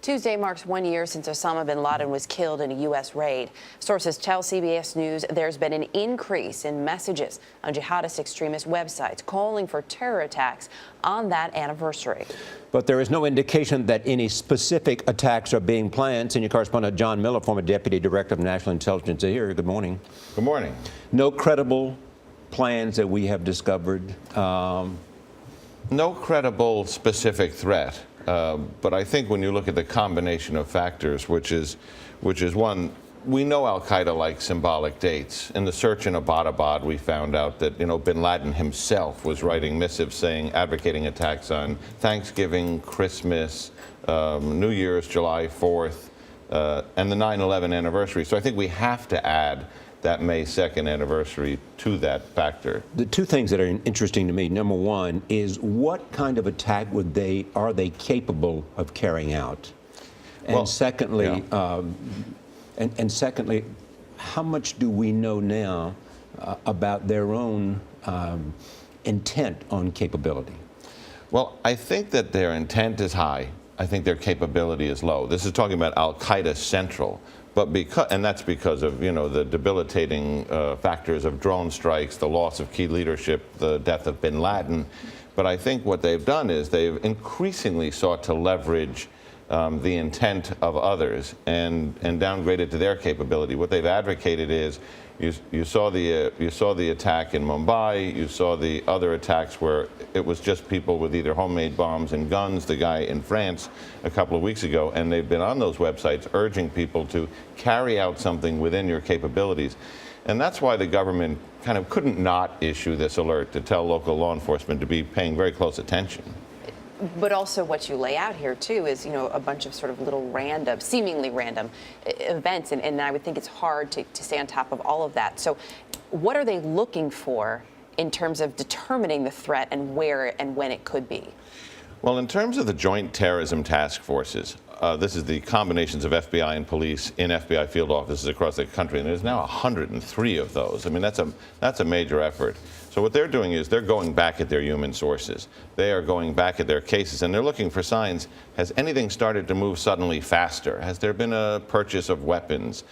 Tuesday marks 1 year since Osama bin Laden was killed in a U.S. raid. Sources tell CBS News there's been an increase in messages on jihadist extremist websites calling for terror attacks on that anniversary. But there is no indication that any specific attacks are being planned. Senior correspondent John Miller, former deputy director of national intelligence, is here. Good morning. Good morning. No credible plans that we have discovered. No credible specific threat. But I think when you look at the combination of factors, which is one, we know Al-Qaeda likes symbolic dates. In the search in Abbottabad, we found out that, bin Laden himself was writing missives advocating attacks on Thanksgiving, Christmas, New Year's, July 4th, and the 9/11 anniversary. So I think we have to add that May 2nd anniversary to that factor. The two things that are interesting to me, number one, is what kind of attack are they capable of carrying out? And Well, secondly, yeah. and secondly, how much do we know now about their own intent on capability? Well, I think that their intent is high. I think their capability is low. This is talking about Al-Qaeda Central. But that's because of, the debilitating factors of drone strikes, the loss of key leadership, the death of bin Laden. But I think what they've done is they've increasingly sought to leverage the intent of others and downgrade it to their capability. What they've advocated is, you saw the attack in Mumbai, you saw the other attacks where it was just people with either homemade bombs and guns, the guy in France a couple of weeks ago, and they've been on those websites urging people to carry out something within your capabilities. And that's why the government kind of couldn't not issue this alert to tell local law enforcement to be paying very close attention. But also what you lay out here, too, is, a bunch of sort of little random, seemingly random events. And I would think it's hard to stay on top of all of that. So what are they looking for in terms of determining the threat and where and when it could be? Well, in terms of the Joint Terrorism Task Forces, this is the combinations of FBI and police in FBI field offices across the country, and there's now 103 of those. I mean, that's a major effort. So what they're doing is they're going back at their human sources. They are going back at their cases, and they're looking for signs. Has anything started to move suddenly faster? Has there been a purchase of weapons?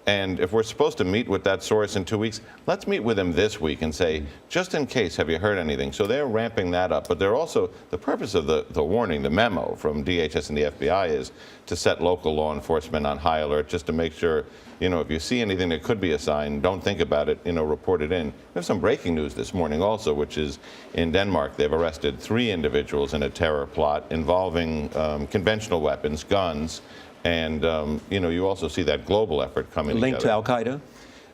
And if we're supposed to meet with that source in 2 weeks, let's meet with them this week and say, just in case, have you heard anything? So they're ramping that up. But they're also, the purpose of the warning, the memo from DHS and the FBI is to set local law enforcement on high alert, just to make sure, if you see anything that could be a sign, don't think about it, report it in. We have some breaking news this morning also, which is in Denmark. They've arrested 3 individuals in a terror plot involving conventional weapons, guns. And, you also see that global effort coming linked together. to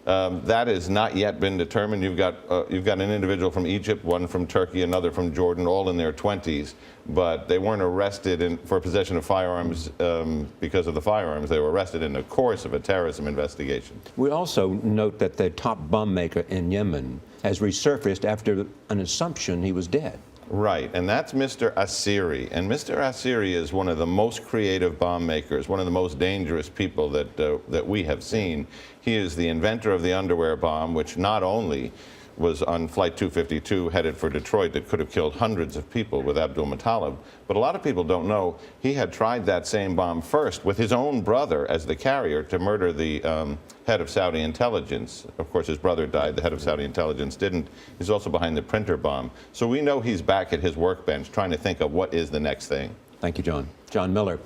Al-Qaeda? That has not yet been determined. You've got an individual from Egypt, one from Turkey, another from Jordan, all in their 20s. But they weren't arrested for possession of firearms because of the firearms. They were arrested in the course of a terrorism investigation. We also note that the top bomb maker in Yemen has resurfaced after an assumption he was dead. Right, and that's Mr. Asiri. And Mr. Asiri is one of the most creative bomb makers, one of the most dangerous people that we have seen. He is the inventor of the underwear bomb, which not only was on Flight 252 headed for Detroit that could have killed hundreds of people with Abdul Muttalib. But a lot of people don't know he had tried that same bomb first with his own brother as the carrier to murder the head of Saudi intelligence. Of course, his brother died. The head of Saudi intelligence didn't. He's also behind the printer bomb. So we know he's back at his workbench trying to think of what is the next thing. Thank you, John. John Miller.